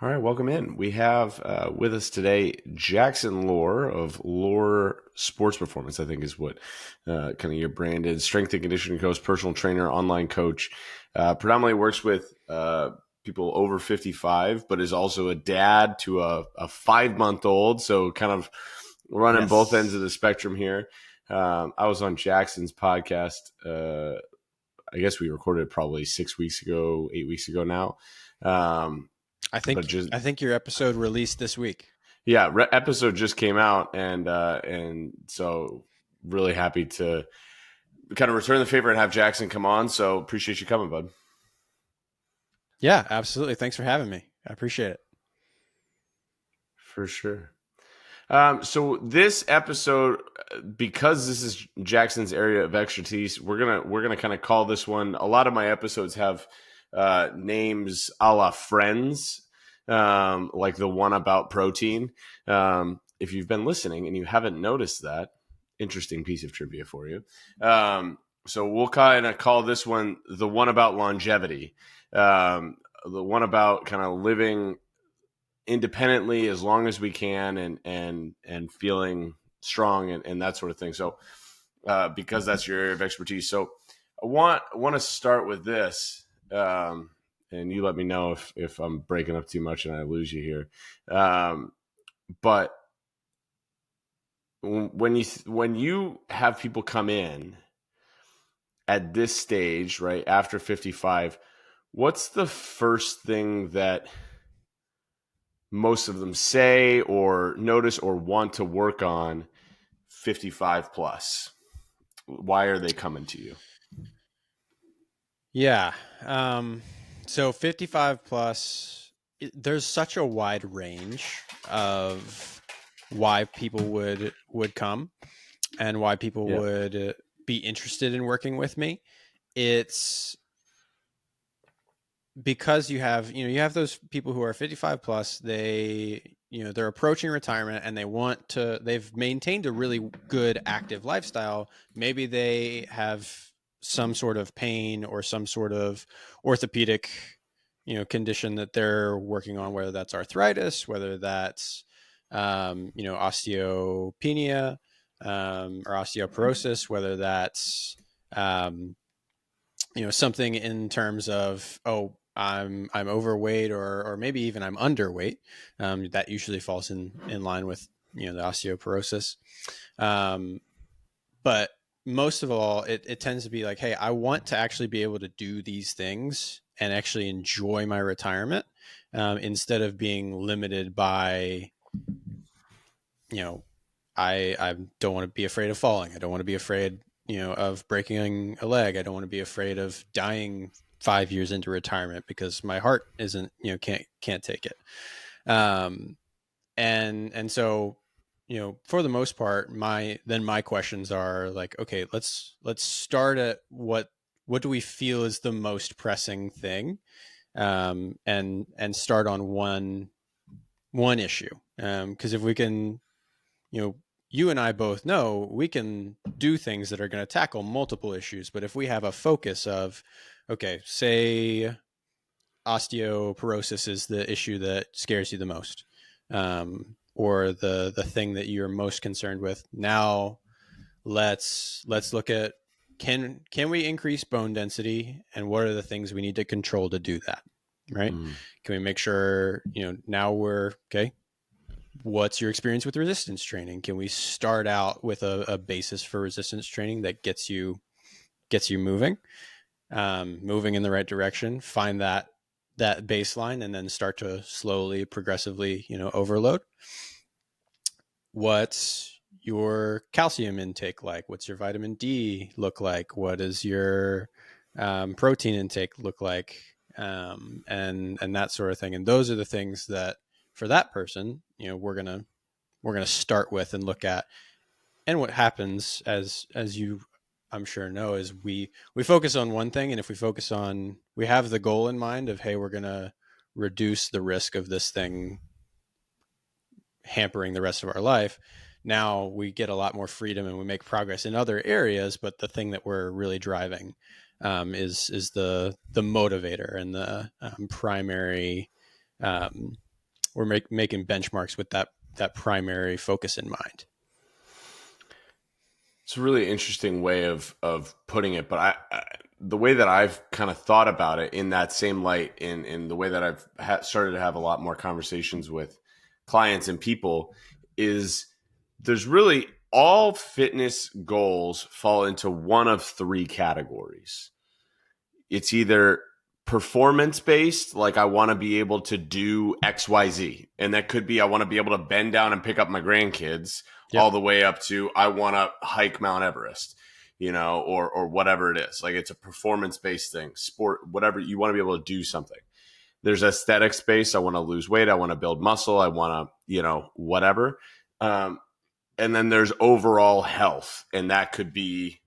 All right, welcome in. We have with us today Jackson Lohr of Lohr Sports Performance, I think is what kind of your brand is. Strength and conditioning coach, personal trainer, online coach. Predominantly works with people over 55, but is also a dad to a 5-month old. So kind of running both ends of Yes. the spectrum here. I was on Jackson's podcast. I guess we recorded it probably 6 weeks ago, 8 weeks ago now. I But think just I think your episode released this week. yeah, episode just came out, and so really happy to kind of return the favor and have Jackson come on. So appreciate you coming, bud. Yeah, absolutely. Thanks for having me. I appreciate it. For sure. So this episode, because this is Jackson's area of expertise, we're gonna kind of call this one. A lot of my episodes have names a la Friends, like the one about protein. If you've been listening and you haven't noticed that, interesting piece of trivia for you. So we'll kind of call this one the one about longevity, the one about kind of living independently as long as we can and feeling strong and that sort of thing. So because that's your area of expertise. So I want to start with this. And you let me know if I'm breaking up too much and I lose you here. But when you have people come in at this stage, right after 55, what's the first thing that most of them say or notice or want to work on 55 plus? Why are they coming to you? Yeah. Um, so 55 plus, there's such a wide range of why people would come and why people Yeah. would be interested in working with me. It's because you have those people who are 55 plus, they're approaching retirement and they've maintained a really good active lifestyle. Maybe they have some sort of pain or some sort of orthopedic condition that they're working on, whether that's arthritis, whether that's osteopenia, or osteoporosis, whether that's um, something in terms of, oh, I'm overweight, or maybe even I'm underweight. That usually falls in line with the osteoporosis. Um, but most of all, it tends to be like, hey, I want to actually be able to do these things and actually enjoy my retirement, instead of being limited by, you know I don't want to be afraid of falling. I don't want to be afraid, of breaking a leg. I don't want to be afraid of dying 5 years into retirement because my heart isn't, can't take it. Um, and so, for the most part, my questions are like, okay, let's start at what do we feel is the most pressing thing, and start on one issue. Because if we can, you know, you and I both know we can do things that are going to tackle multiple issues. But if we have a focus of, okay, say osteoporosis is the issue that scares you the most, or the thing that you're most concerned with. Now let's look at, can we increase bone density, and what are the things we need to control to do that, right? Mm. Can we make sure, now we're okay? What's your experience with resistance training? Can we start out with a basis for resistance training that gets you moving in the right direction? Find that baseline, and then start to slowly, progressively, overload. What's your calcium intake like? What's your vitamin D look like? What does your protein intake look like? And that sort of thing. And those are the things that, for that person, we're gonna start with and look at. And what happens, as you, I'm sure, know, is we focus on one thing, and if we have the goal in mind of, hey, we're gonna reduce the risk of this thing hampering the rest of our life. Now we get a lot more freedom and we make progress in other areas, but the thing that we're really driving, is the motivator and the primary, um, we're making benchmarks with that primary focus in mind. It's a really interesting way of putting it, but the way that I've kind of thought about it in that same light, in the way that I've started to have a lot more conversations with clients and people, is there's really all fitness goals fall into one of three categories. It's either performance based, like I want to be able to do XYZ. And that could be I want to be able to bend down and pick up my grandkids, Yep. all the way up to I want to hike Mount Everest, or whatever it is. Like it's a performance based thing, sport, whatever. You want to be able to do something. There's aesthetics based. I want to lose weight. I want to build muscle. I want to, whatever. And then there's overall health. And that could be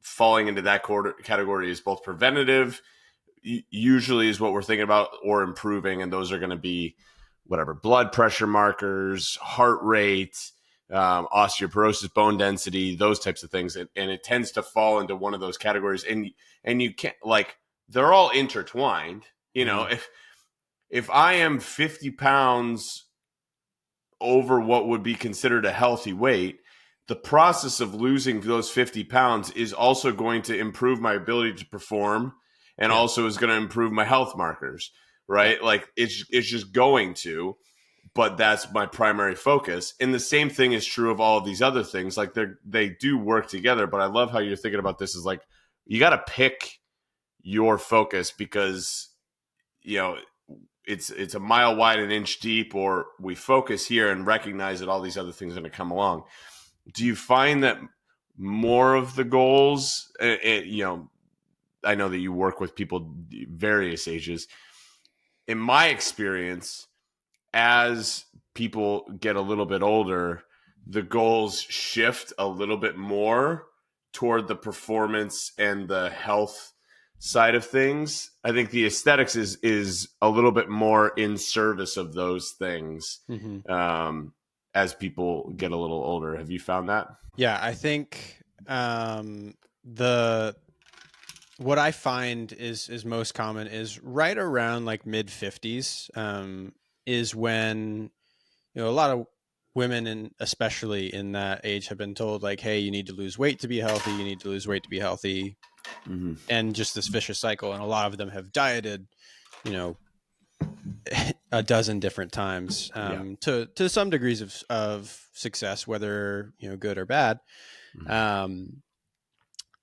falling into that category is both preventative, usually is what we're thinking about, or improving. And those are going to be whatever, blood pressure markers, heart rate, osteoporosis, bone density, those types of things. And it tends to fall into one of those categories. And you can't, like, they're all intertwined. If I am 50 pounds over what would be considered a healthy weight, the process of losing those 50 pounds is also going to improve my ability to perform, and Yep. also is going to improve my health markers, right? Yep. Like it's just going to, but that's my primary focus. And the same thing is true of all of these other things. Like they do work together, but I love how you're thinking about this is like, you got to pick your focus because, it's a mile wide, an inch deep, or we focus here and recognize that all these other things are going to come along. Do you find that more of the goals, I know that you work with people various ages. In my experience, as people get a little bit older, the goals shift a little bit more toward the performance and the health side of things. I think the aesthetics is a little bit more in service of those things. Mm-hmm. As people get a little older. Have you found that? Yeah, I think the what I find is most common is right around like mid 50s, is when a lot of women, and especially in that age, have been told like, hey, you need to lose weight to be healthy, you need to lose weight to be healthy, Mm-hmm. and just this vicious cycle. And a lot of them have dieted, you know, a dozen different times, Yeah. to some degrees of success, whether good or bad. Mm-hmm.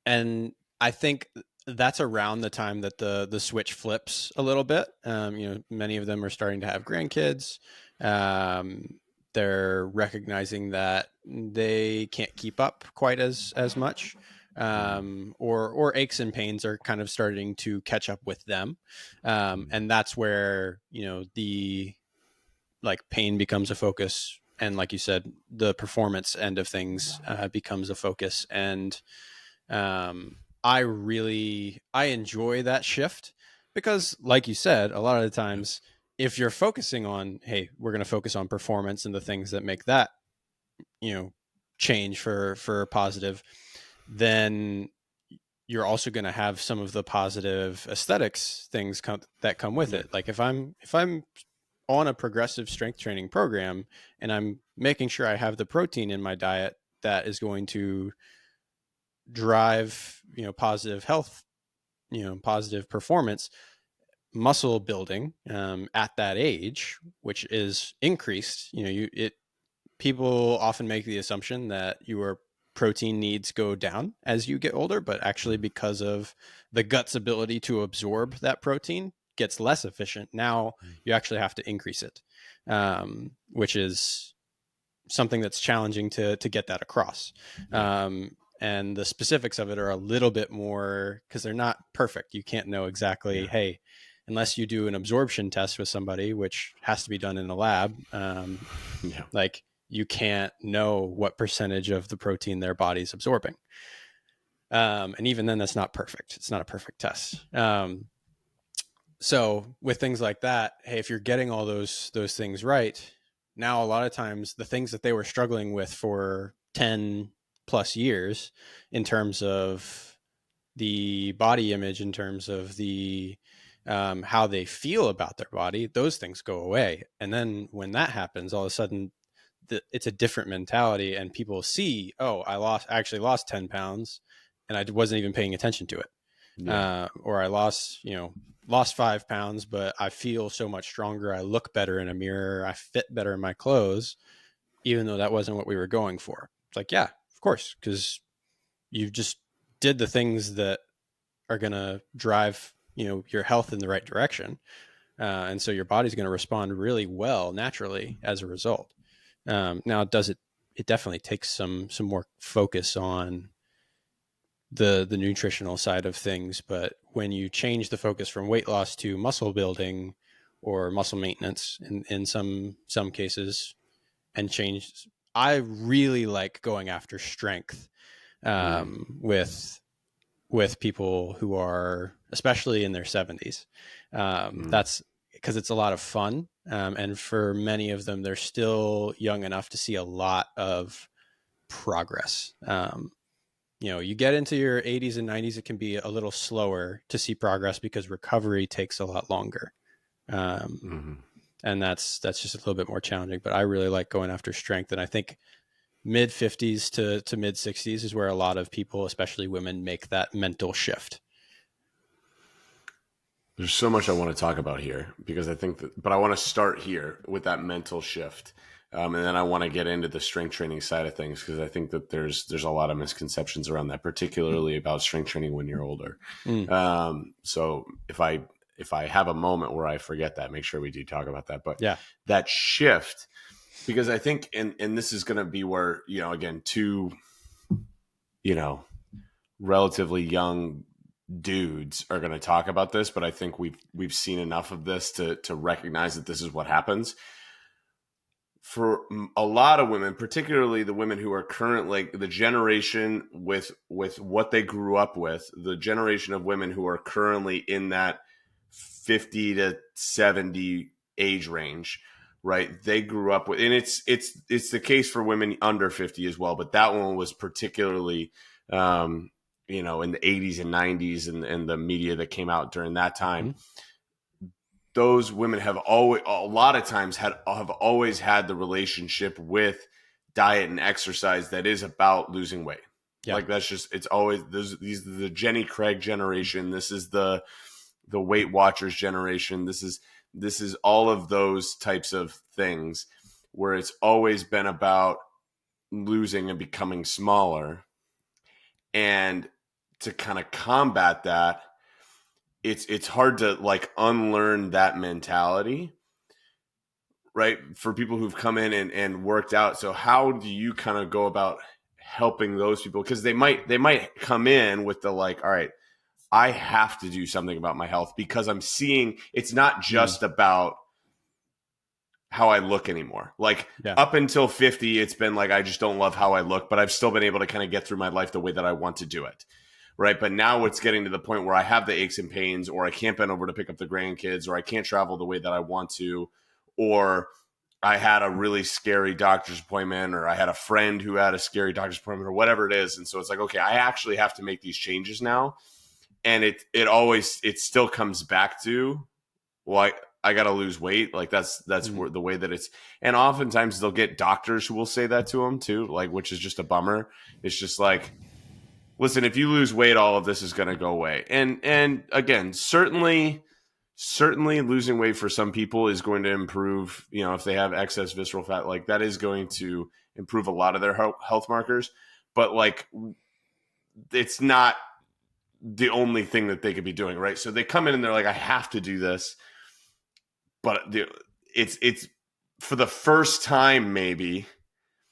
And I think that's around the time that the switch flips a little bit. Many of them are starting to have grandkids. They're recognizing that they can't keep up quite as much, or aches and pains are kind of starting to catch up with them, and that's where the like pain becomes a focus, and like you said, the performance end of things becomes a focus. And I enjoy that shift because, like you said, a lot of the times, if you're focusing on, hey, we're going to focus on performance and the things that make that, change for positive, then you're also going to have some of the positive aesthetics things that come with Yeah. it. Like if I'm on a progressive strength training program and I'm making sure I have the protein in my diet that is going to drive positive health, positive performance, muscle building, at that age, which is increased. People often make the assumption that your protein needs go down as you get older, but actually, because of the gut's ability to absorb that protein gets less efficient, now you actually have to increase it, which is something that's challenging to get that across. Yeah. And the specifics of it are a little bit more, because they're not perfect. You can't know exactly, Yeah. hey, unless you do an absorption test with somebody, which has to be done in a lab, Yeah. like you can't know what percentage of the protein their body's absorbing. And even then, that's not perfect. It's not a perfect test. So with things like that, hey, if you're getting all those things right, now a lot of times the things that they were struggling with for 10 plus years in terms of the body image, in terms of the how they feel about their body, those things go away. And then when that happens, all of a sudden it's a different mentality, and people see, oh, I actually lost 10 pounds and I wasn't even paying attention to it. Yeah. Or I lost 5 pounds, but I feel so much stronger. I look better in a mirror. I fit better in my clothes, even though that wasn't what we were going for. It's like, yeah, of course, because you just did the things that are going to drive, your health in the right direction. And so your body's going to respond really well naturally as a result. Now, does it? It definitely takes some more focus on the nutritional side of things, but when you change the focus from weight loss to muscle building or muscle maintenance in some cases, and change, I really like going after strength, Mm, with people who are especially in their 70s. mm, That's because it's a lot of fun. And for many of them, they're still young enough to see a lot of progress. You get into your 80s and 90s, it can be a little slower to see progress because recovery takes a lot longer. Um, mm. and that's just a little bit more challenging. But I really like going after strength, and I think mid 50s to mid 60s is where a lot of people, especially women, make that mental shift. There's so much I want to talk about here because I think that, but I want to start here with that mental shift. And then I want to get into the strength training side of things because I think that there's a lot of misconceptions around that, particularly about strength training when you're older. Mm, So if I have a moment where I forget that, make sure we do talk about that. But yeah. that shift, because I think, and this is going to be where, again, two, you know, relatively young dudes are going to talk about this, but I think we've seen enough of this to recognize that this is what happens for a lot of women, particularly the women who are current, like the generation with what they grew up with, the generation of women who are currently in that 50 to 70 age range, right? They grew up with, and it's the case for women under 50 as well, but that one was particularly in the 80s and 90s, and the media that came out during that time. Mm, Those women have always, a lot of times, have always had the relationship with diet and exercise that is about losing weight. yeah. Like that's just, it's always these the Jenny Craig generation. This is the Weight Watchers generation. This is all of those types of things where it's always been about losing and becoming smaller. And to kind of combat that, it's hard to like unlearn that mentality, right? For people who've come in and worked out. So how do you kind of go about helping those people? Because they might come in with the like, all right, I have to do something about my health because I'm seeing it's not Mm, just about how I look anymore. Like yeah. up until 50, it's been like I just don't love how I look, but I've still been able to kind of get through my life the way that I want to do it. Right. But now it's getting to the point where I have the aches and pains, or I can't bend over to pick up the grandkids, or I can't travel the way that I want to, or I had a really scary doctor's appointment, or I had a friend who had a scary doctor's appointment, or whatever it is. And so it's like, okay, I actually have to make these changes now. And it still comes back to, well, I got to lose weight. Like that's Mm, where the way that it's, and oftentimes they'll get doctors who will say that to them too, like, which is just a bummer. It's just like, listen, if you lose weight, all of this is going to go away. And again, certainly losing weight for some people is going to improve, if they have excess visceral fat, like that is going to improve a lot of their health markers. But like, it's not the only thing that they could be doing, right? So they come in and they're like, I have to do this, but it's for the first time, maybe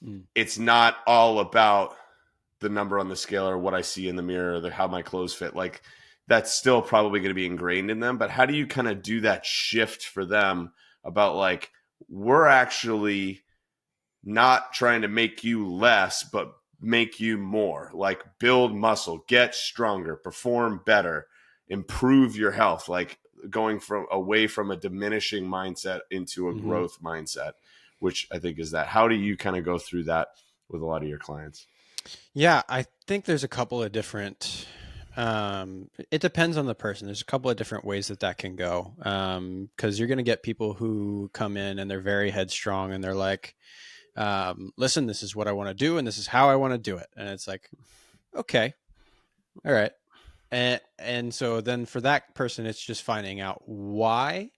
mm, it's not all about the number on the scale or what I see in the mirror or how my clothes fit. Like that's still probably going to be ingrained in them. But how do you kind of do that shift for them about like, we're actually not trying to make you less, but make you more, like build muscle, get stronger, perform better, improve your health, like going from away from a diminishing mindset into a mm-hmm. growth mindset, which I think is that. How do you kind of go through that with a lot of your clients? Yeah, I think there's a couple of different It depends on the person. There's a couple of different ways that that can go. Because you're going to get people who come in and they're very headstrong and they're like, listen, this is what I want to do and this is how I want to do it. And it's like, okay, all right. And so then for that person, it's just finding out why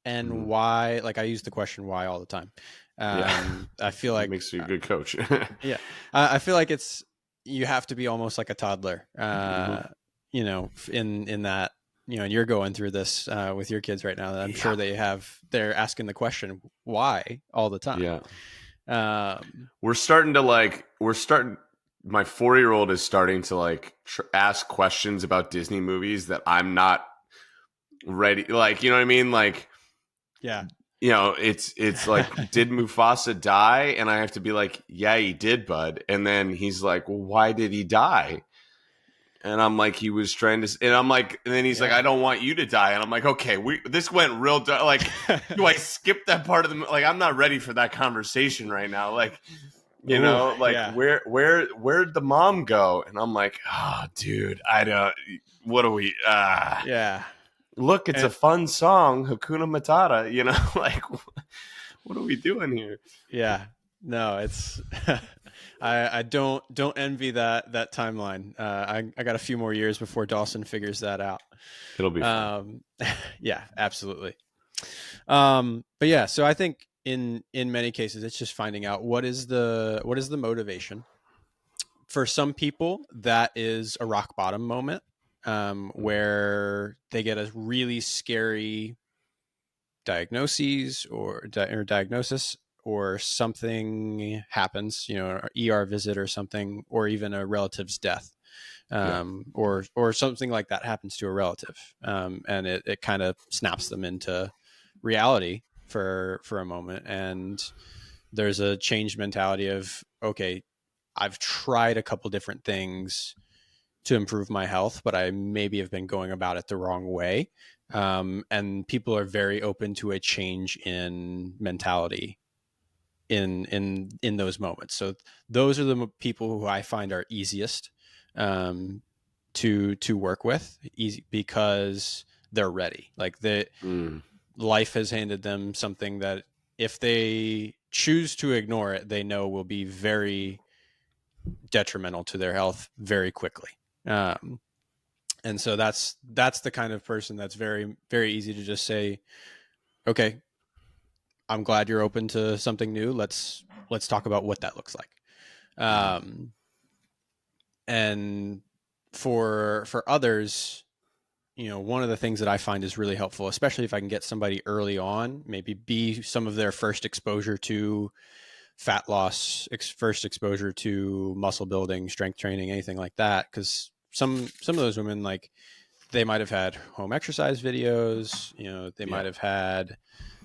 and Mhm. why. Like I use the question why all the time. Yeah. I feel like, Makes you a good coach. yeah, I feel like it's, you have to be almost like a toddler, Mhm. in that, and you're going through this with your kids right now. That I'm Yeah. sure they're asking the question why all the time. Yeah. Um, We're starting, my 4-year-old is starting to like ask questions about Disney movies that I'm not ready. Like, you know what I mean? Like, yeah, it's like, did Mufasa die? And I have to be like, yeah, he did, bud. And then he's like, well, why did he die? And I'm like, he was trying to, and I'm like, and then he's like, yeah. I don't want you to die. And I'm like, okay, this went real dark. Like, do I skip that part of the, like, I'm not ready for that conversation right now. Like, Ooh, like yeah, where'd the mom go? And I'm like, oh, dude, I don't, what do we, yeah, look, it's a and fun song, Hakuna Matata, like, what are we doing here? yeah. No, it's I don't envy that timeline. I got a few more years before Dawson figures that out. It'll be fine. Um, yeah, absolutely. But yeah, so I think in many cases it's just finding out what is the motivation. For some people, that is a rock bottom moment, Mm. where they get a really scary diagnoses or diagnosis, or something happens, an ER visit or something, or even a relative's death, Yeah. or something like that happens to a relative, and it kind of snaps them into reality for a moment, and there's a changed mentality of, okay, I've tried a couple different things to improve my health, but I maybe have been going about it the wrong way. And people are very open to a change in mentality in those moments. So those are the people who I find are easiest, to work with, easy because they're ready. Like the Mm. life has handed them something that if they choose to ignore it, they know will be very detrimental to their health very quickly. Um, and so that's the kind of person that's very very easy to just say, okay, I'm glad you're open to something new. Let's talk about what that looks like. Mm. um, and for others, one of the things that I find is really helpful, especially if I can get somebody early on, maybe be some of their first exposure to fat loss, first exposure to muscle building, strength training, anything like that, because some of those women, like, they might have had home exercise videos. They Yeah. might have had,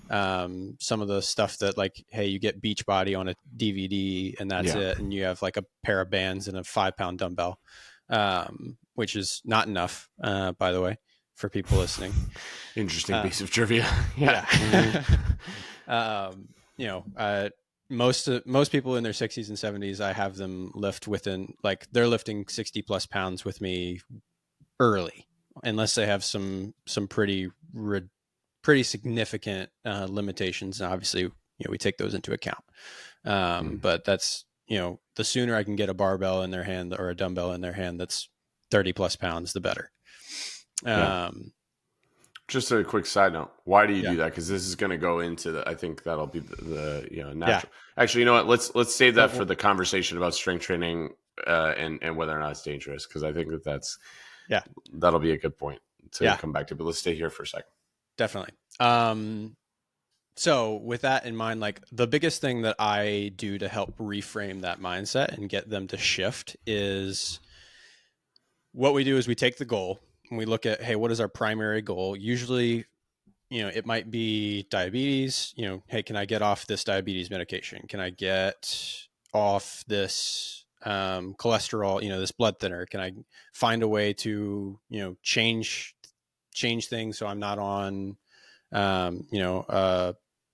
some of the stuff that, like, hey, you get Beachbody on a DVD and that's Yeah. it, and you have like a pair of bands and a 5 pound dumbbell, which is not enough, by the way, for people listening. Interesting Uh, piece of trivia. Yeah. yeah. Mhm. um, you know, uh, most people in their 60s and 70s, I have them lift within, like, they're lifting 60 plus pounds with me early, unless they have some pretty significant limitations. And obviously, we take those into account. Mm. But that's, the sooner I can get a barbell in their hand or a dumbbell in their hand that's 30 plus pounds, the better. Yeah. Um, Just a quick side note. Why do you yeah, do that? Because this is going to go into the. I think that'll be yeah. natural. Actually, you know what? Let's save that for Well, the conversation about strength training, and whether or not it's dangerous. Because I think yeah, that'll be a good point to yeah, come back to. But let's stay here for a second. definitely. So with that in mind, like, the biggest thing that I do to help reframe that mindset and get them to shift is, what we do is we take the goal and we look at, hey, what is our primary goal? Usually, it might be diabetes. Hey, can I get off this diabetes medication? Can I get off this, cholesterol, this blood thinner? Can I find a way to, change things so I'm not on,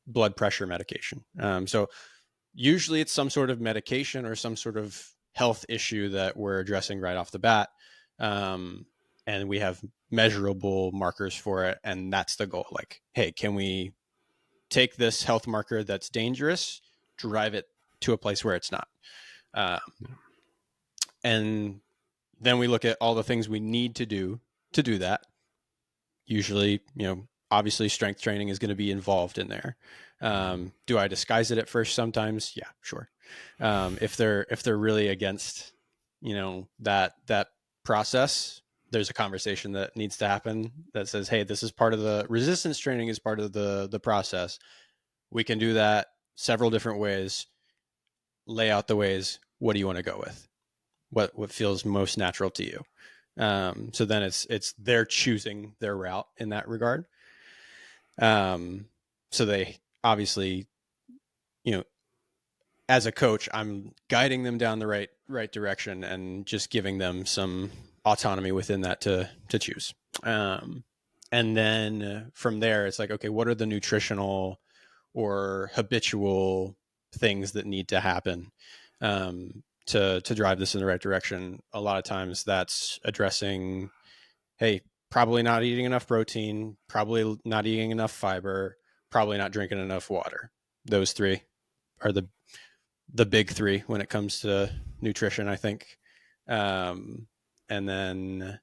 blood pressure medication? So usually it's some sort of medication or some sort of health issue that we're addressing right off the bat. and we have measurable markers for it, and that's the goal. Like, hey, can we take this health marker that's dangerous, drive it to a place where it's not? Uh, and then we look at all the things we need to do that. Usually, obviously strength training is going to be involved in there. Do I disguise it at first? Sometimes, yeah, sure. If they're really against, that process, there's a conversation that needs to happen that says, hey, this is part of the resistance training, is part of the process. We can do that several different ways. Lay out the ways. What do you want to go with? What feels most natural to you? So then it's they're choosing their route in that regard. So they obviously, you know, as a coach, I'm guiding them down the right direction and just giving them some autonomy within that to choose. And then from there, it's like, okay, what are the nutritional or habitual things that need to happen to drive this in the right direction? A lot of times, that's addressing, hey, probably not eating enough protein, probably not eating enough fiber, probably not drinking enough water. Those three are the big three when it comes to nutrition, I think. And then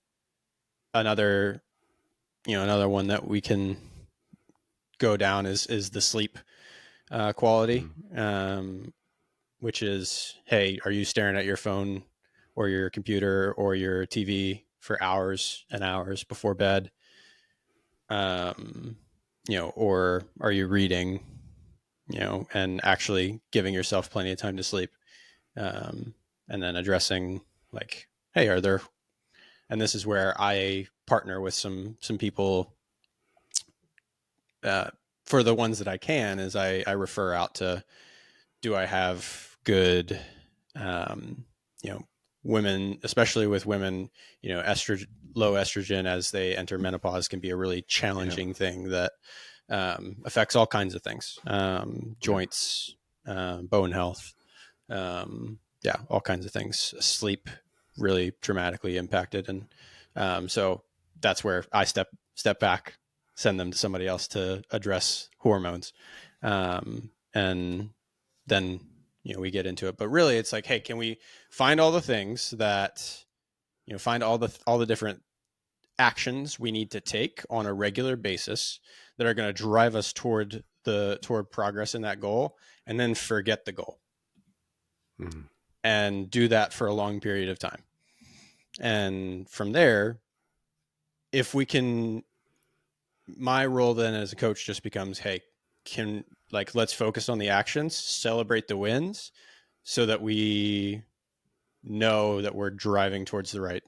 another another one that we can go down is the sleep quality, which is, hey, are you staring at your phone or your computer or your TV for hours and hours before bed? Or are you reading, and actually giving yourself plenty of time to sleep? And then addressing, like, hey, are there, and this is where I partner with some people, for the ones that I can, is I refer out to, do I have good, um, you know, women, especially with women, estrogen, low estrogen as they enter menopause can be a really challenging thing that affects all kinds of things, joints, bone health, yeah, all kinds of things. Sleep really dramatically impacted, and so that's where I step back, send them to somebody else to address hormones, and then we get into it. But really, it's like, hey, can we find all the things that, find all the different actions we need to take on a regular basis that are going to drive us toward progress in that goal, and then forget the goal, and do that for a long period of time. And from there, if we can, my role then as a coach just becomes, hey, let's focus on the actions, celebrate the wins, so that we know that we're driving towards the right,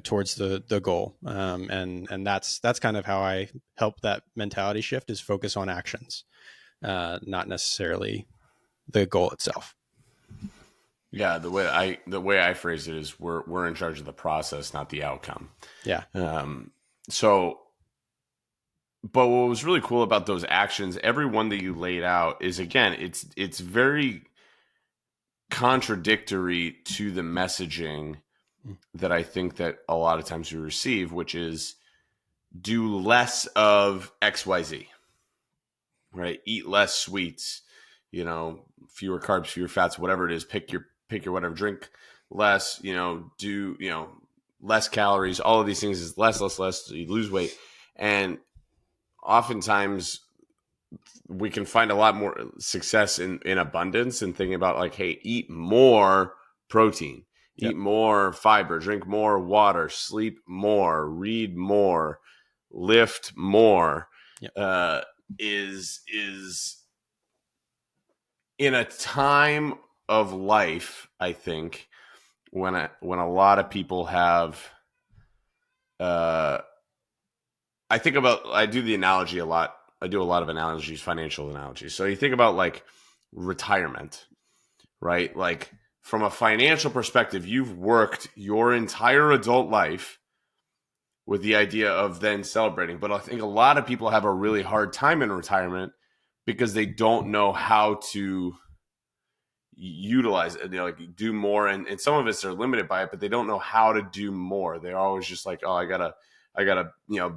towards the goal. And that's kind of how I help that mentality shift, is focus on actions, not necessarily the goal itself. Yeah, the way I phrase it is, we're in charge of the process, not the outcome. Yeah. So, but what was really cool about those actions, every one that you laid out, is, again, it's very contradictory to the messaging that I think that a lot of times we receive, which is, do less of XYZ, right? Eat less sweets, fewer carbs, fewer fats, whatever it is, pick your whatever, drink less, do, less calories, all of these things is less, so you lose weight. And oftentimes we can find a lot more success in abundance, and thinking about, like, hey, eat more protein, Yep. eat more fiber, drink more water, sleep more, read more, lift more. Yep. Is in a time of life, I think, when a lot of people have, I do the analogy a lot. I do a lot of analogies, financial analogies. So you think about, like, retirement, right? Like, from a financial perspective, you've worked your entire adult life with the idea of then celebrating. But I think a lot of people have a really hard time in retirement because they don't know how to utilize it, like do more. And some of us are limited by it, but they don't know how to do more. They're always just like, oh, I gotta,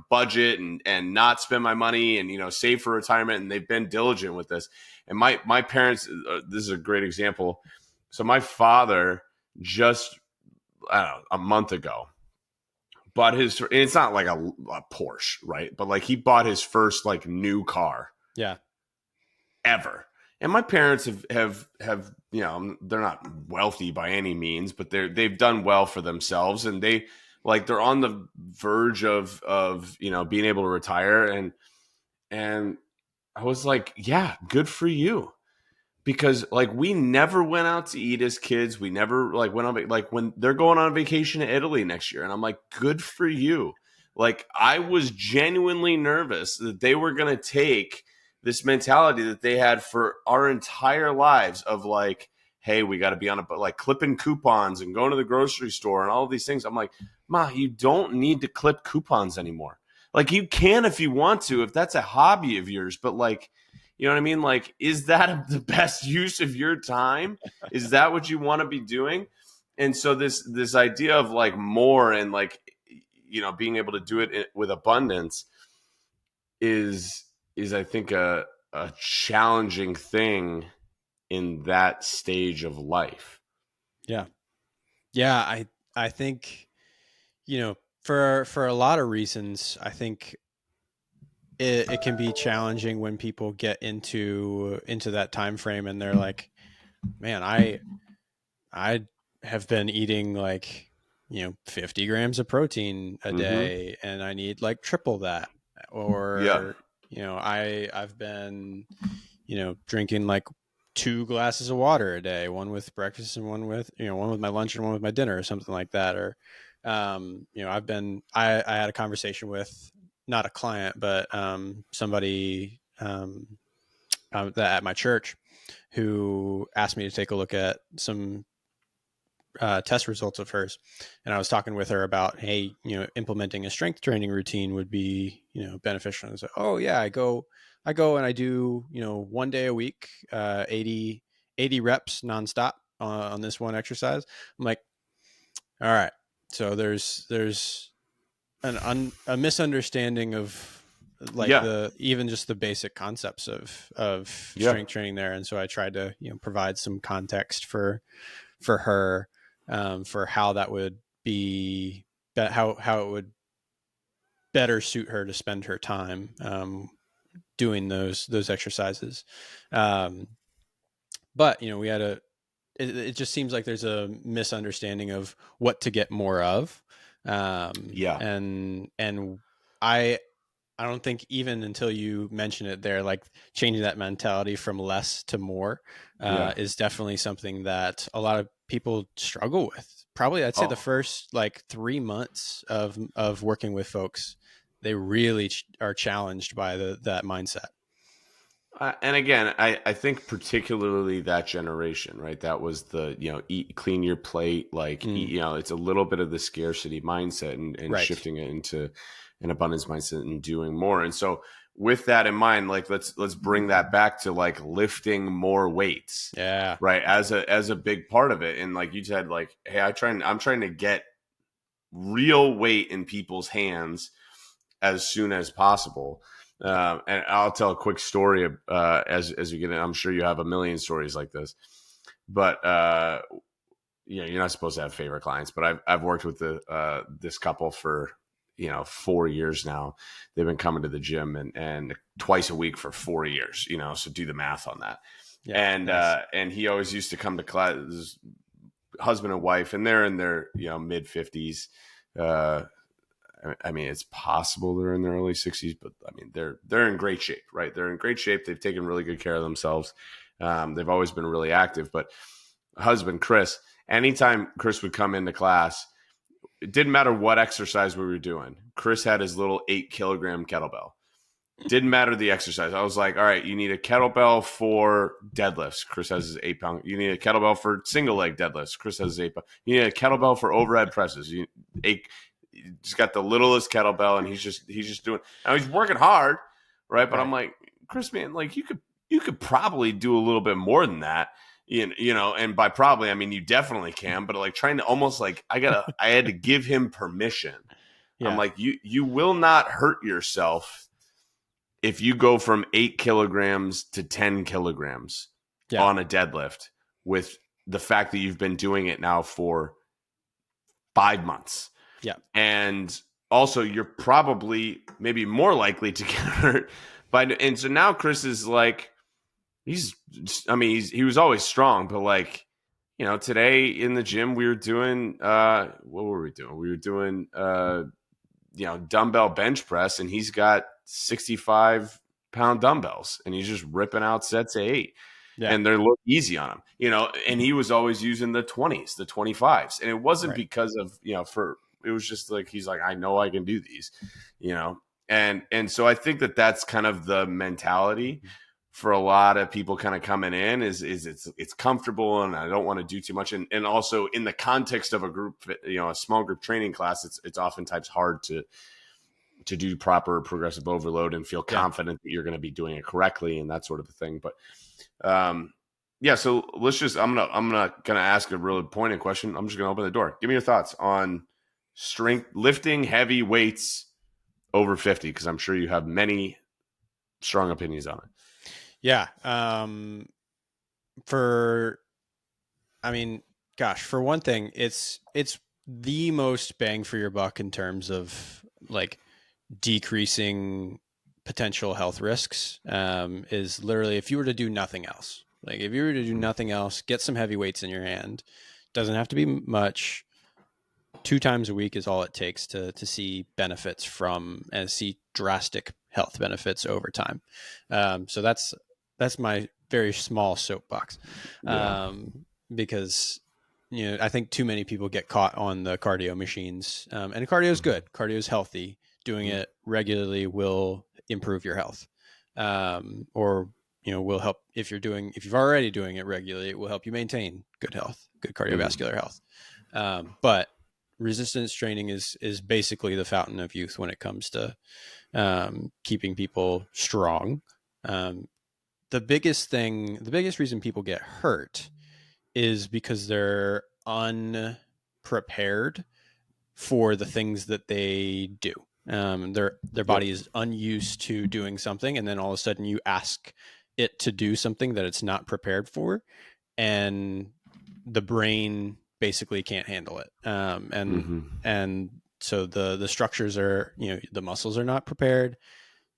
budget and not spend my money and, save for retirement. And they've been diligent with this. And my parents, this is a great example. So my father just, I don't know, a month ago bought his, and it's not like a Porsche, right? But like he bought his first like new car Yeah. ever. And my parents have they're not wealthy by any means, but they've done well for themselves, and they're on the verge of being able to retire. And I was like, yeah, good for you. Because like we never went out to eat as kids. We never like went on like when they're going on vacation to Italy next year, and I'm like, good for you. Like I was genuinely nervous that they were going to take this mentality that they had for our entire lives of like, hey, we got to be on like clipping coupons and going to the grocery store and all of these things. I'm like, Ma, you don't need to clip coupons anymore. Like you can if you want to, if that's a hobby of yours, but like, you know what I mean? Like, is that the best use of your time? Is that what you want to be doing? And so this idea of like more and like being able to do it with abundance is I think a challenging thing in that stage of life. Yeah. Yeah. I think, for a lot of reasons, I think it can be challenging when people get into that time frame and they're like, man, I have been eating like 50 grams of protein a Mm-hmm. day and I need like triple that. Yeah. Or I've been drinking like 2 glasses of water a day, one with breakfast and one with my lunch and one with my dinner or something like that. Or I had a conversation with, not a client, but somebody that at my church, who asked me to take a look at some test results of hers. And I was talking with her about, hey, implementing a strength training routine would be, beneficial. And I was like, oh yeah, I go and I do, one day a week, 80 reps nonstop on this one exercise. I'm like, all right. So there's a misunderstanding of like Yeah. the even just the basic concepts of Yeah. strength training there. And so I tried to provide some context for her, for how that would be, how it would better suit her to spend her time doing those exercises. Um, but we had it just seems like there's a misunderstanding of what to get more of, Yeah. and I I don't think even until you mention it there, like changing that mentality from less to more, Yeah. is definitely something that a lot of people struggle with. Probably, I'd say the Oh, first like 3 months of working with folks, they really are challenged by that mindset. and again, I think particularly that generation, right? That was the, eat, clean your plate, like, eat, Mm, it's a little bit of the scarcity mindset and right. shifting it into an abundance mindset and doing more. And so with that in mind, like, let's bring that back to like lifting more weights, Yeah. right? As a big part of it. And like you said, like, hey, I'm trying to get real weight in people's hands as soon as possible. And I'll tell a quick story as we get in. I'm sure you have a million stories like this, but you're not supposed to have favorite clients. But I've worked with this couple for 4 years now. They've been coming to the gym and twice a week for 4 years. So do the math on that. Yeah. Nice. And he always used to come to class. Husband and wife, and they're in their mid 50s. I mean, it's possible they're in their early 60s, but I mean, they're in great shape, right? They're in great shape. They've taken really good care of themselves. They've always been really active. But husband Chris, anytime Chris would come into class, it didn't matter what exercise we were doing. Chris had his little 8 kilogram kettlebell. Didn't matter the exercise. I was like, all right, you need a kettlebell for deadlifts. Chris has his 8 pound. You need a kettlebell for single leg deadlifts. Chris has his 8 pound. You need a kettlebell for overhead presses. He's got the littlest kettlebell, and he's just doing. Now he's working hard, right? But I'm Right. like, Chris, man, like you could probably do a little bit more than that. And by probably, I mean, you definitely can, but like trying to almost like, I had to give him permission. I'm Yeah. like, you will not hurt yourself if you go from 8 kilograms to 10 kilograms Yeah. on a deadlift with the fact that you've been doing it now for 5 months. Yeah. And also, you're probably maybe more likely to get hurt. And so now Chris is like, he was always strong, but like, today in the gym, we were doing, what were we doing? We were doing, dumbbell bench press, and he's got 65-pound dumbbells, and he's just ripping out sets of 8, Yeah. and they look easy on him, and he was always using the 20s, the 25s, and it wasn't Right. because of, it was just like, he's like, I know I can do these, you know, and so I think that's kind of the mentality for a lot of people kind of coming in is it's comfortable, and I don't want to do too much. And also in the context of a group, a small group training class, it's oftentimes hard to do proper progressive overload and feel Yeah. confident that you're going to be doing it correctly and that sort of thing. But yeah, so I'm gonna ask a really pointed question. I'm just gonna open the door. Give me your thoughts on strength lifting heavy weights over 50, because I'm sure you have many strong opinions on it. Yeah. For, I mean, gosh, for one thing, it's the most bang for your buck in terms of like decreasing potential health risks. Is literally if you were to do nothing else, like if you were to do nothing else, get some heavy weights in your hand. Doesn't have to be much. 2 times a week is all it takes to see benefits from and see drastic health benefits over time. So that's my very small soapbox, Yeah. because I think too many people get caught on the cardio machines, and cardio is good. Cardio is healthy. Doing Mhm. it regularly will improve your health, or will help if you've already doing it regularly. It will help you maintain good health, good Mhm. cardiovascular health. But resistance training is basically the fountain of youth when it comes to keeping people strong. Um, the biggest reason people get hurt is because they're unprepared for the things that they do. Their Yep. body is unused to doing something, and then all of a sudden you ask it to do something that it's not prepared for, and the brain basically can't handle it. Mhm. And so the structures are, the muscles are not prepared.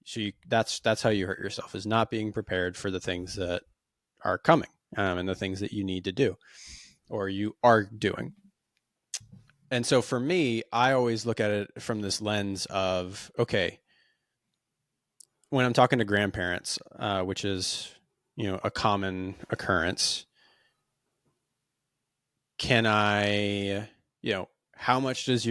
So that's how you hurt yourself, is not being prepared for the things that are coming, and the things that you need to do or you are doing. And so for me, I always look at it from this lens of, okay, when I'm talking to grandparents, which is, a common occurrence, can I, how much does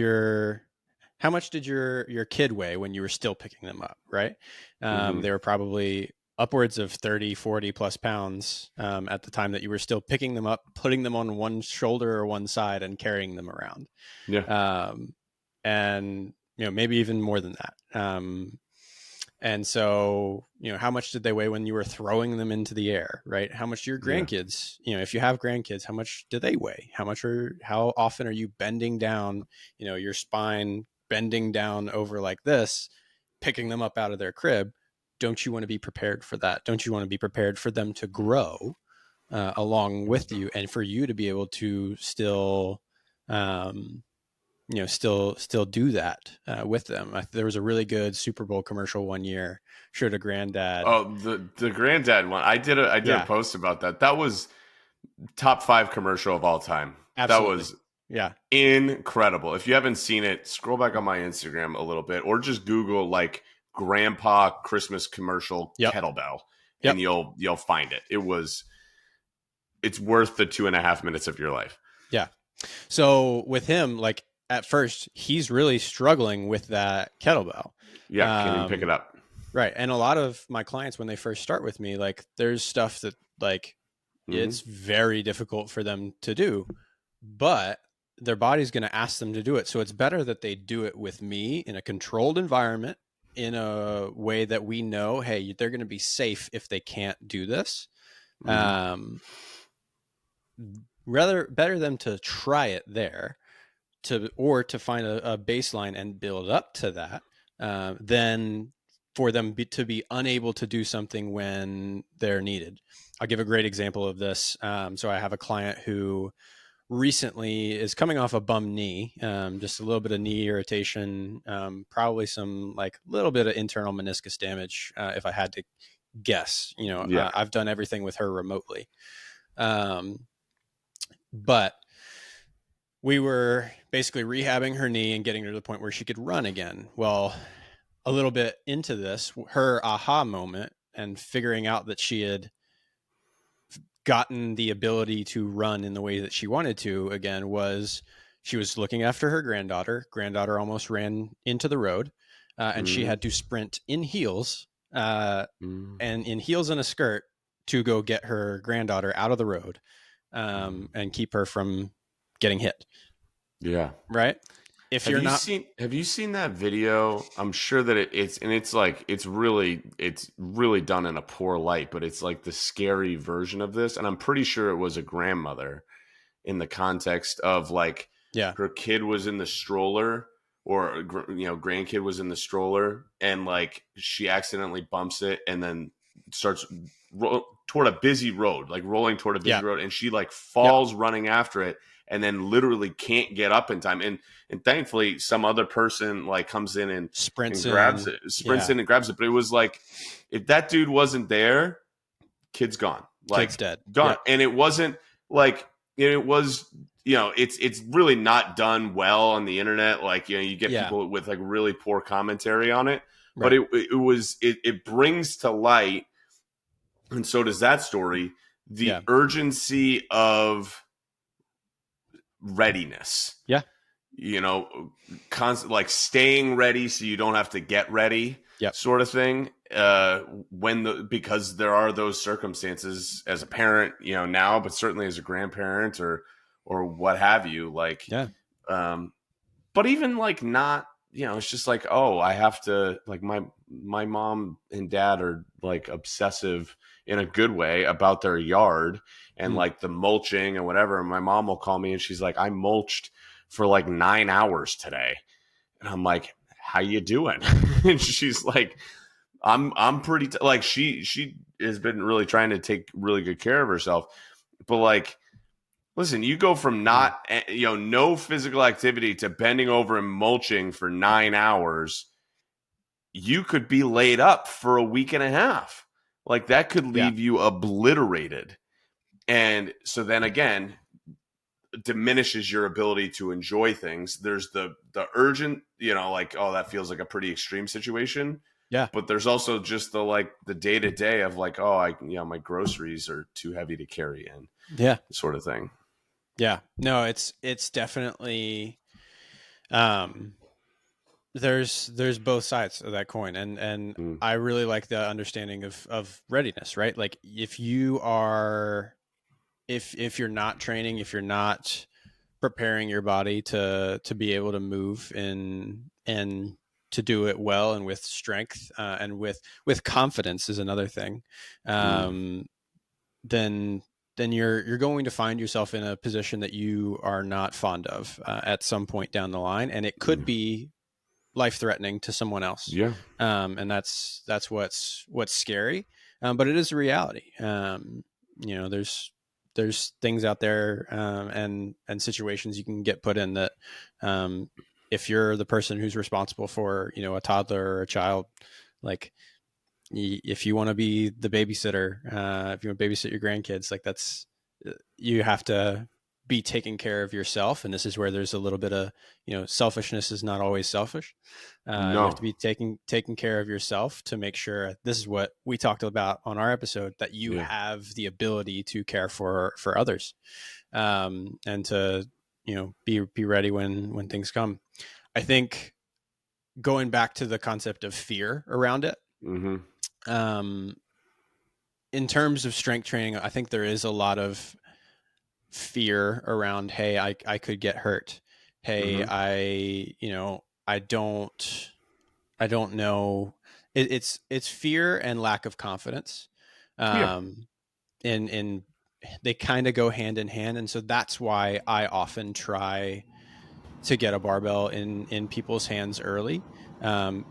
how much did your kid weigh when you were still picking them up, right? Mhm. They were probably upwards of 30, 40 plus pounds, at the time that you were still picking them up, putting them on one shoulder or one side and carrying them around. Yeah. Um, and, maybe even more than that. And so, how much did they weigh when you were throwing them into the air, right? How much do your Yeah. grandkids, if you have grandkids, how much do they weigh? How often are you bending down, your spine, bending down over like this, picking them up out of their crib? Don't you want to be prepared for that? Don't you want to be prepared for them to grow along with you, and for you to be able to still, um, still do that with them? There was a really good Super Bowl commercial one year, showed a granddad. Oh, the granddad one. I did a Yeah, post about that. That was top 5 commercial of all time. That absolutely. was Yeah. incredible. If you haven't seen it, scroll back on my Instagram a little bit, or just Google like grandpa Christmas commercial Yep. kettlebell, and Yep. you'll find it. It's worth the 2.5 minutes of your life. Yeah. So with him, like at first, he's really struggling with that kettlebell. Yeah, can't even pick it Um, up. right. And a lot of my clients, when they first start with me, like there's stuff that like Hmm. it's very difficult for them to do, but their body's going to ask them to do it. So it's better that they do it with me in a controlled environment, in a way that we know, hey, they're going to be safe if they can't do this. Hmm. Um, rather better them to try it there to find a baseline and build up to that, than for them to be unable to do something when they're needed. I'll give a great example of this. So I have a client who recently is coming off a bum knee, just a little bit of knee irritation, probably some like little bit of internal meniscus damage, if I had to guess. Yeah. I've done everything with her remotely, um, but we were basically rehabbing her knee and getting her to the point where she could run again. Well, a little bit into this, her aha moment and figuring out that she had gotten the ability to run in the way that she wanted to again was she was looking after her granddaughter. Granddaughter almost ran into the road, and she Mm, had to sprint in heels, uh, mm, and in heels and a skirt to go get her granddaughter out of the road, mm. and keep her from getting hit. Yeah. Right? If you're not, Have you seen that video? I'm sure that it's like it's really done in a poor light, but it's like the scary version of this, and I'm pretty sure it was a grandmother in the context of like yeah, her kid was in the stroller, or grandkid was in the stroller, and like she accidentally bumps it and then starts toward a busy road, like rolling toward a yeah, busy road, and she like yep, falls running after it, and then literally can't get up in time. And thankfully some other person like comes in and sprints grabs in, it, sprints yeah, in and grabs it. But it was like, if that dude wasn't there, kid's gone, kid's like dead. gone. Yep, And it wasn't like, it was, it's really not done well on the internet. Like, you get yeah, people with like really poor commentary on it, but right, it brings to light, and so does that story, the yeah, urgency of readiness, yeah, constant, like staying ready so you don't have to get ready, yep, sort of thing. Because there are those circumstances as a parent, now, but certainly as a grandparent or what have you, like, yeah, um, but even like not, it's just like, oh, I have to, like, my mom and dad are like obsessive in a good way about their yard and mm, like the mulching and whatever. And my mom will call me and she's like, I mulched for like 9 hours today. And I'm like, how you doing? And she's like, I'm pretty like, she has been really trying to take really good care of herself. But like, listen, you go from mm, not, no physical activity to bending over and mulching for 9 hours. You could be laid up for a week and a half. Like, that could yeah, leave you obliterated. And so then again, diminishes your ability to enjoy things. There's the urgent, like, oh, that feels like a pretty extreme situation. yeah, But there's also just the like the day to day of like, oh, my groceries are too heavy to carry in, yeah, sort of thing. yeah. No, it's definitely, um, there's both sides of that coin, and Mm, I really like the understanding of readiness, right? Like if you are, if you're not training, if you're not preparing your body to be able to move and to do it well and with strength, and with confidence is another thing, mm, um, then you're going to find yourself in a position that you are not fond of, at some point down the line, and it could mm. be life threatening to someone else, Yeah. and that's what's scary, but it is a reality. There's things out there, and situations you can get put in that, um, if you're the person who's responsible for a toddler or a child, like if you want to be the babysitter, if you want to babysit your grandkids, like that's, you have to be taking care of yourself, and this is where there's a little bit of, selfishness is not always selfish. You have No. to be taking care of yourself to make sure, this is what we talked about on our episode, that you Yeah. have the ability to care for others, and to be ready when things come. I think going back to the concept of fear around it, Mm-hmm. um, in terms of strength training, I think there is a lot of fear around, hey, I could get hurt. Hey, Mm-hmm. I don't know. It's fear and lack of confidence, Yeah. um, in they kind of go hand in hand. And so that's why I often try to get a barbell in people's hands early,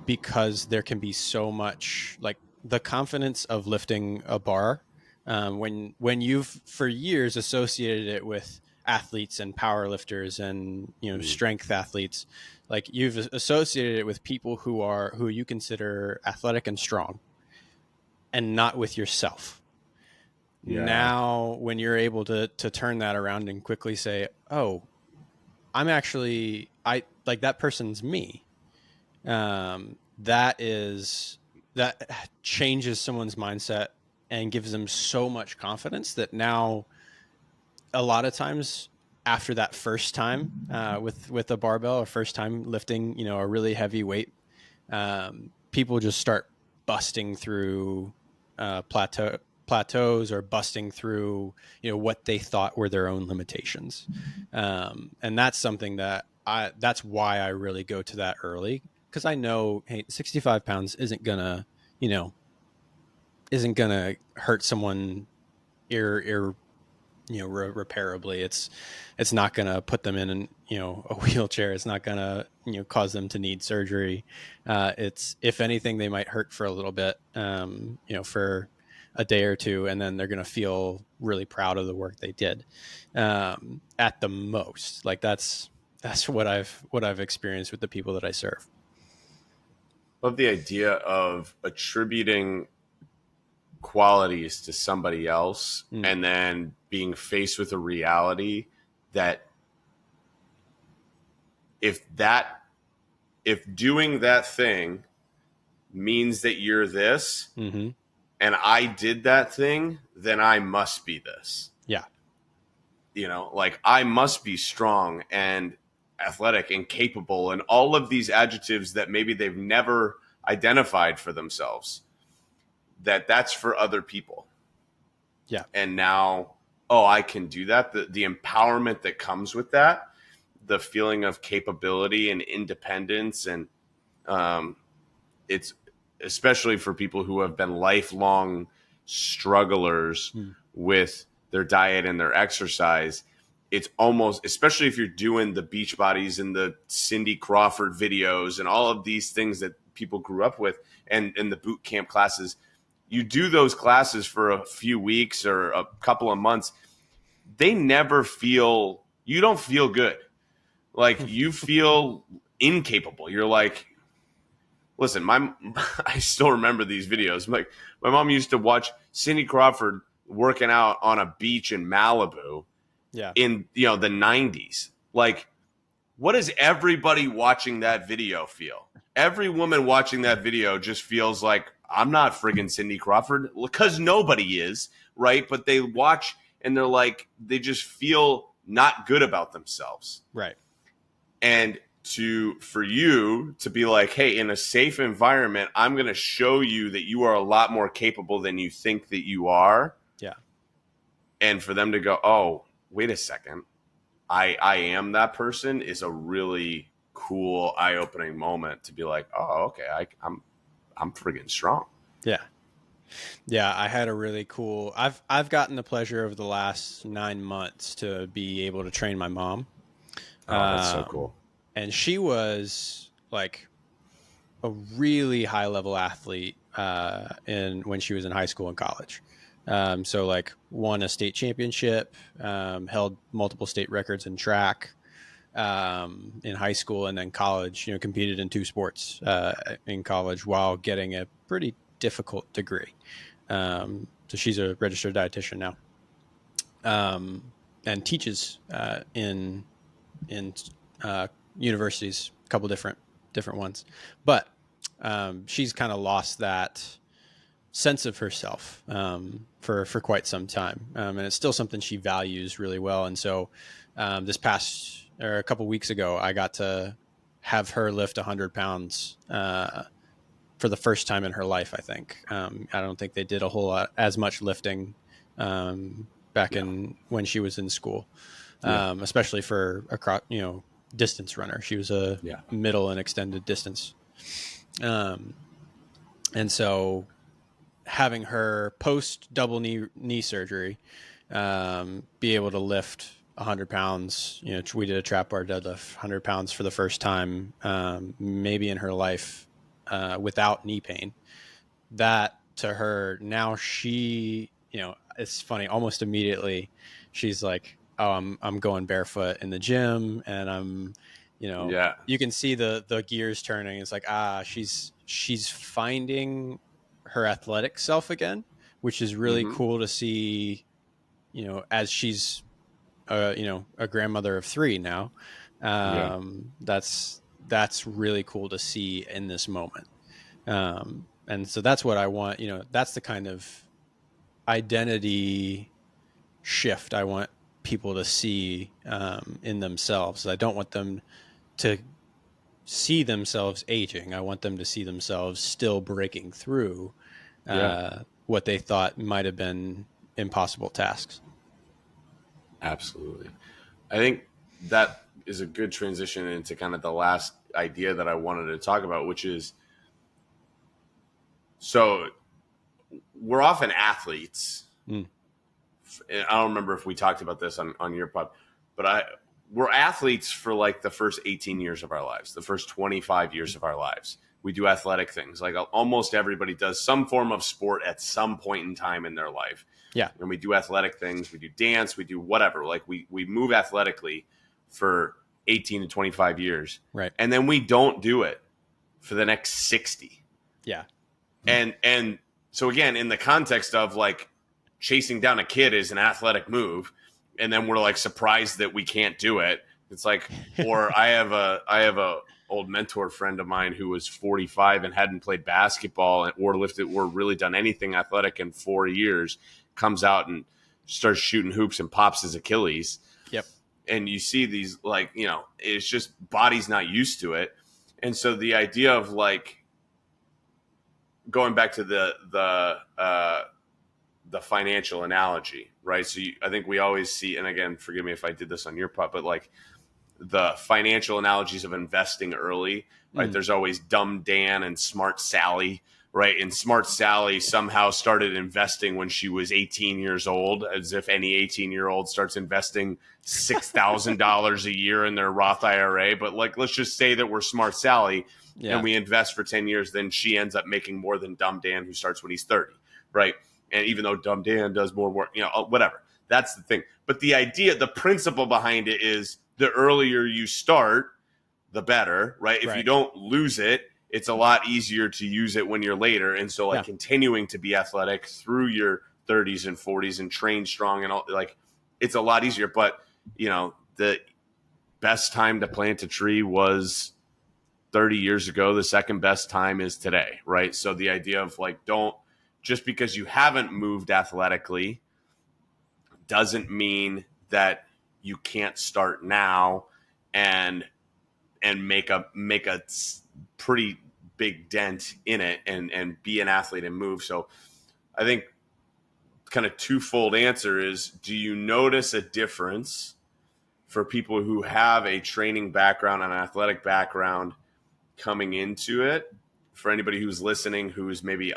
because there can be so much, like, the confidence of lifting a bar, when you've for years associated it with athletes and power lifters and Mm. strength athletes, like you've associated it with people who you consider athletic and strong, and not with yourself. Yeah. Now when you're able to turn that around and quickly say, oh, I'm actually, I like, that person's me. That changes someone's mindset and gives them so much confidence that now, a lot of times, after that first time, with a barbell, or first time lifting a really heavy weight, people just start busting through plateaus, or busting through what they thought were their own limitations. And that's something that's why I really go to that early, because I know, hey, 65 pounds you know isn't gonna hurt someone ir repairably. It's not going to put them in a wheelchair. It's not going to cause them to need surgery. It's, if anything, they might hurt for a little bit, for a day or two, and then they're going to feel really proud of the work they did, at the most. Like, that's what I've experienced with the people that I serve. Love the idea of attributing qualities to somebody else Mm. and then being faced with a reality that if that if doing that thing means that you're this Mm-hmm. and I did that thing, then I must be this. Yeah. Like I must be strong and athletic and capable and all of these adjectives that maybe they've never identified for themselves, that's for other people. Yeah. And now, oh, I can do that. The empowerment that comes with that, the feeling of capability and independence, and um, it's especially for people who have been lifelong strugglers Mm. with their diet and their exercise. It's almost, especially if you're doing the beach bodies and the Cindy Crawford videos and all of these things that people grew up with, and in the boot camp classes, you do those classes for a few weeks or a couple of months, you don't feel good. Like you feel incapable. You're like, listen, I still remember these videos. Like my mom used to watch Cindy Crawford working out on a beach in Malibu Yeah. in the 90s. Like, what does everybody watching that video feel? Every woman watching that video just feels like, I'm not friggin' Cindy Crawford, because nobody is, right? But they watch and they're like, they just feel not good about themselves. Right. And for you to be like, hey, in a safe environment, I'm going to show you that you are a lot more capable than you think that you are. Yeah. And for them to go, oh, wait a second, I am that person, is a really cool, eye-opening moment to be like, oh, okay, I'm friggin' strong. Yeah. Yeah, I had a really cool. I've gotten the pleasure over the last 9 months to be able to train my mom, Oh, that's so um, cool. and she was like a really high level athlete, in when she was in high school and college. So like won a state championship, held multiple state records in track, in high school, and then college. Competed in two sports, in college, while getting a pretty difficult degree. So she's a registered dietitian now, and teaches, in universities, a couple different ones. But she's kind of lost that sense of herself, for quite some time, and it's still something she values really well. And so, this past, or a couple weeks ago, I got to have her lift 100 pounds, for the first time in her life, I think. I don't think they did a whole lot as much lifting, back Yeah. in when she was in school, Yeah. especially for a distance runner. She was a Yeah. middle and extended distance, um, and so having her post double knee surgery, be able to lift 100 pounds. We did a trap bar deadlift, 100 pounds for the first time, maybe in her life, without knee pain. That to her, now it's funny, almost immediately she's like, oh, I'm going barefoot in the gym, and Yeah. you can see the gears turning. It's like, she's finding her athletic self again, which is really Hmm. cool to see, as she's a grandmother of 3 now. Yeah. That's really cool to see in this moment. And so that's what I want. That's the kind of identity shift I want people to see, in themselves. I don't want them to see themselves aging. I want them to see themselves still breaking through, Yeah. what they thought might have been impossible tasks. Absolutely. I think that is a good transition into kind of the last idea that I wanted to talk about, which is, so we're often athletes. Mm. I don't remember if we talked about this on your pod, but we're athletes for like the first 18 years of our lives, the first 25 years of our lives. We do athletic things. Like almost everybody does some form of sport at some point in time in their life. Yeah. And we do athletic things. We do dance. We do whatever. Like we move athletically for 18 to 25 years. Right. And then we don't do it for the next 60. Yeah. And so again, in the context of like chasing down a kid is an athletic move, and then we're like surprised that we can't do it. It's like, or I have a old mentor friend of mine who was 45 and hadn't played basketball or lifted or really done anything athletic in 4 years, comes out and starts shooting hoops and pops his Achilles. Yep. And you see these, like, it's just body's not used to it. And so the idea of like going back to the financial analogy, right? So I think we always see, and again, forgive me if I did this on your part, but like the financial analogies of investing early, right? Mm. There's always Dumb Dan and Smart Sally, right? And Smart Sally somehow started investing when she was 18 years old, as if any 18-year-old starts investing $6,000 a year in their Roth IRA. But like, let's just say that we're Smart Sally and Yeah. we invest for 10 years, then she ends up making more than Dumb Dan, who starts when he's 30, right? And even though Dumb Dan does more work, whatever. That's the thing. But the idea, the principle behind it is the earlier you start, the better, right? If you Right. don't lose it, it's a lot easier to use it when you're later. And so, like, Yeah. continuing to be athletic through your 30s and 40s and train strong and all, like, it's a lot easier. But, the best time to plant a tree was 30 years ago. The second best time is today, right? So the idea of like, don't, just because you haven't moved athletically doesn't mean that you can't start now and make a pretty big dent in it and be an athlete and move. So I think kind of twofold answer is, do you notice a difference for people who have a training background and an athletic background coming into it? For anybody who's listening who's maybe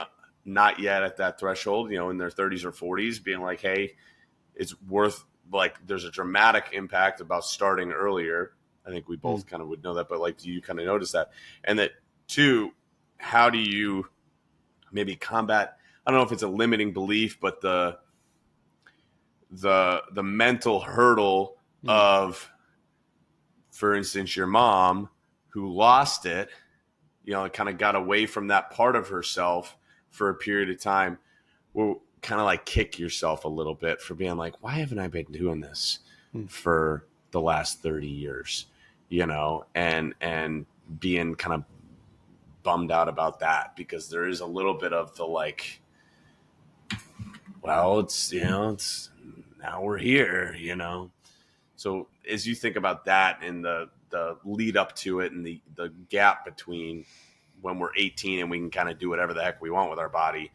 not yet at that threshold, in their 30s or 40s, being like, hey, it's worth, like, there's a dramatic impact about starting earlier. I think we Mm. both kind of would know that, but like, do you kind of notice that? And that, two, how do you maybe combat, I don't know if it's a limiting belief, but the mental hurdle Mm. of, for instance, your mom who lost it, kind of got away from that part of herself for a period of time, will kind of like kick yourself a little bit for being like, why haven't I been doing this Mm. for the last 30 years, and being kind of bummed out about that, because there is a little bit of the like, well, it's now we're here. So as you think about that and the lead up to it and the gap between when we're 18 and we can kind of do whatever the heck we want with our body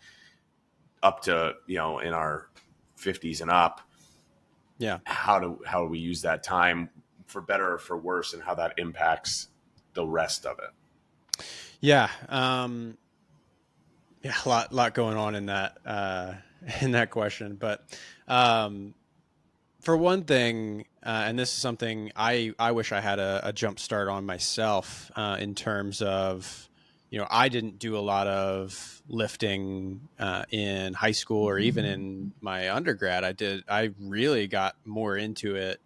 up to, in our 50s and up, Yeah. how do we use that time for better or for worse, and how that impacts the rest of it? Yeah. Yeah. A lot going on in that, in that question, but, For one thing, and this is something I wish I had a jump start on myself, in terms of, I didn't do a lot of lifting in high school or even in my undergrad. I really got more into it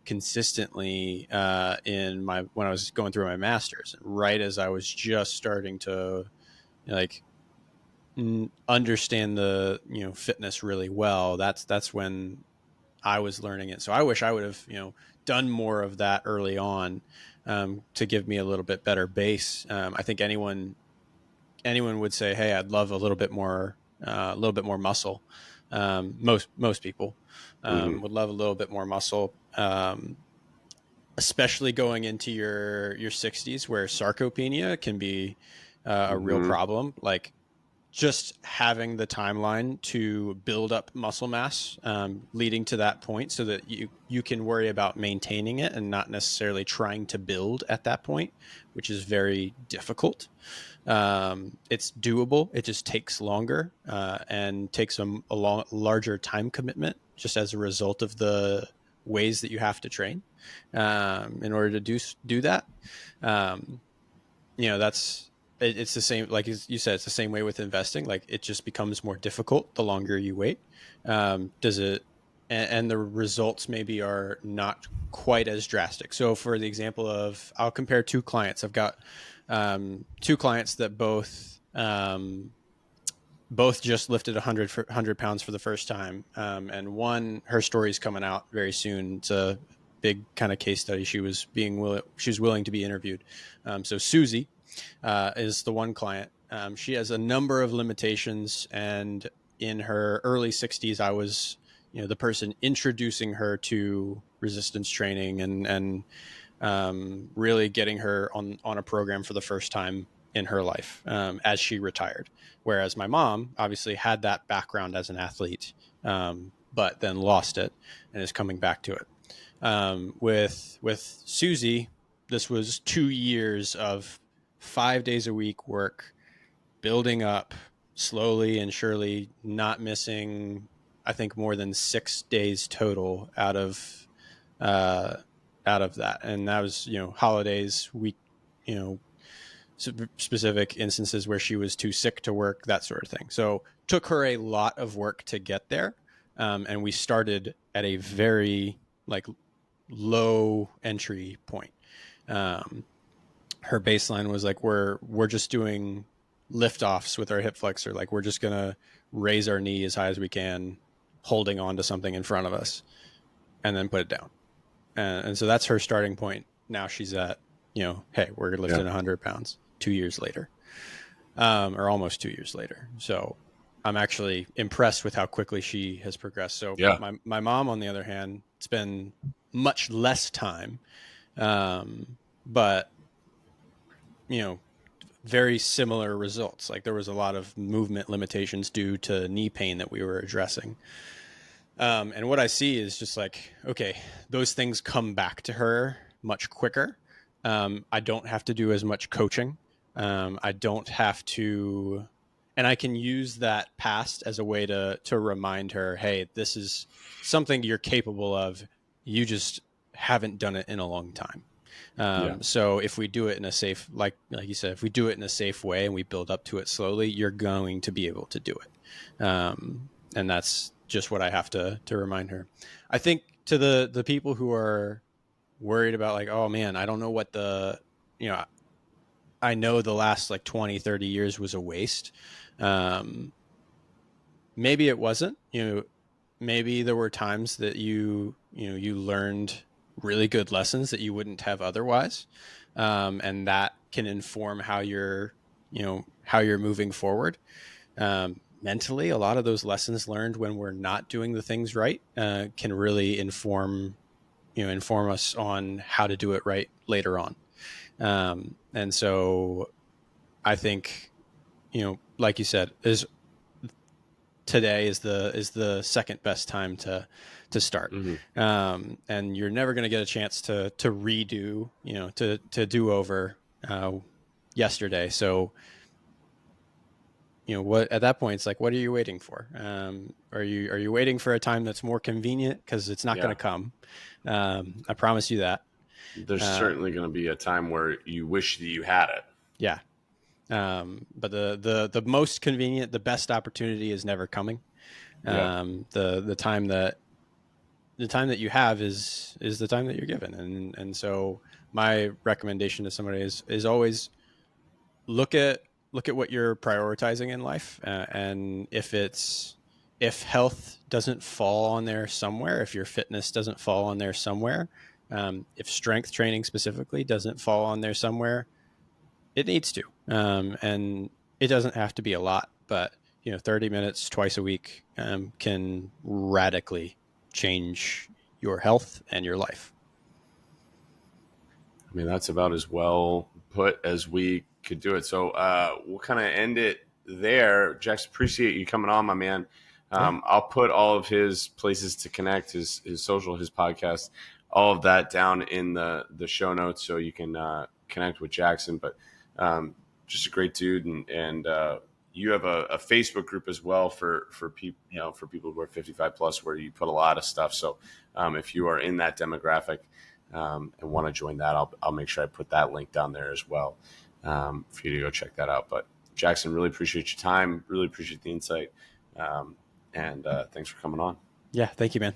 consistently when I was going through my master's, right as I was just starting to, like, understand the, fitness really well. That's when I was learning it. So I wish I would have, done more of that early on, to give me a little bit better base. I think anyone would say, "Hey, I'd love a little bit more muscle." Most people Hmm. would love a little bit more muscle, especially going into your 60s, where sarcopenia can be a real Hmm. problem. Like, just having the timeline to build up muscle mass, leading to that point, so that you can worry about maintaining it and not necessarily trying to build at that point, which is very difficult. It's doable. It just takes longer, and takes larger time commitment, just as a result of the ways that you have to train, in order to do that. Um, that's it's the same, like you said, it's the same way with investing. Like, it just becomes more difficult the longer you wait. Does it and the results maybe are not quite as drastic. So for the example of, I'll compare two clients. I've got two clients that both just lifted 100 pounds for the first time, and one, her story's coming out very soon. It's a big kind of case study. She was willing to be interviewed. So Susie is the one client. She has a number of limitations, and in her early 60s, I was, the person introducing her to resistance training, and really getting her on a program for the first time in her life, as she retired. Whereas my mom obviously had that background as an athlete, but then lost it and is coming back to it. With Susie, this was 2 years of 5 days a week work, building up slowly and surely, not missing, I think, more than 6 days total uh, out of that. And that was, holidays, week, you know, specific instances where she was too sick to work, that sort of thing. So took her a lot of work to get there. And we started at a very, like, low entry point. Um, Her baseline was like, we're just doing lift offs with our hip flexor. Like, we're just gonna raise our knee as high as we can, holding on to something in front of us, and then put it down. And so that's her starting point. Now she's at, hey, we're Yeah. lifting 100 pounds 2 years later, or almost 2 years later. So I'm actually impressed with how quickly she has progressed. So Yeah. my mom, on the other hand, it's been much less time, but, you know, very similar results. Like, there was a lot of movement limitations due to knee pain that we were addressing. And what I see is just like, okay, those things come back to her much quicker. I don't have to do as much coaching. I don't have to, and I can use that past as a way to remind her, hey, this is something you're capable of. You just haven't done it in a long time. Yeah. So if we do it in a safe, like you said, if we do it in a safe way and we build up to it slowly, you're going to be able to do it. And that's just what I have to remind her. I think, to the people who are worried about, like, oh man, I don't know what you know, I know the last, like, 20, 30 years was a waste. Um, Maybe it wasn't, maybe there were times that you learned really good lessons that you wouldn't have otherwise. And that can inform how you're moving forward. Mentally, a lot of those lessons learned when we're not doing the things right, can really inform us on how to do it right later on. And so I think, like you said, is today is the second best time to start. Hmm. And you're never going to get a chance to redo, to do over, yesterday. So what at that point it's like, what are you waiting for? Are you waiting for a time that's more convenient? Because it's not going Yeah. to come. I promise you that. There's Uh, certainly going to be a time where you wish that you had it. yeah. But the most convenient, the best opportunity is never coming. Yeah. The time that you have is the time that you're given, and so my recommendation to somebody is always look at what you're prioritizing in life, and if health doesn't fall on there somewhere, if your fitness doesn't fall on there somewhere, if strength training specifically doesn't fall on there somewhere, it needs to, and it doesn't have to be a lot, but 30 minutes twice a week can radically change your health and your life. I mean, that's about as well put as we could do it. So we'll kind of end it there. Jax, appreciate you coming on, my man. Yeah. I'll put all of his places to connect, his social, his podcast, all of that down in the show notes so you can connect with Jackson. But just a great dude, and you have a Facebook group as well for people, for people who are 55 plus, where you put a lot of stuff. So if you are in that demographic, and want to join that, I'll make sure I put that link down there as well, for you to go check that out. But Jackson, really appreciate your time. Really appreciate the insight. And thanks for coming on. Yeah. Thank you, man.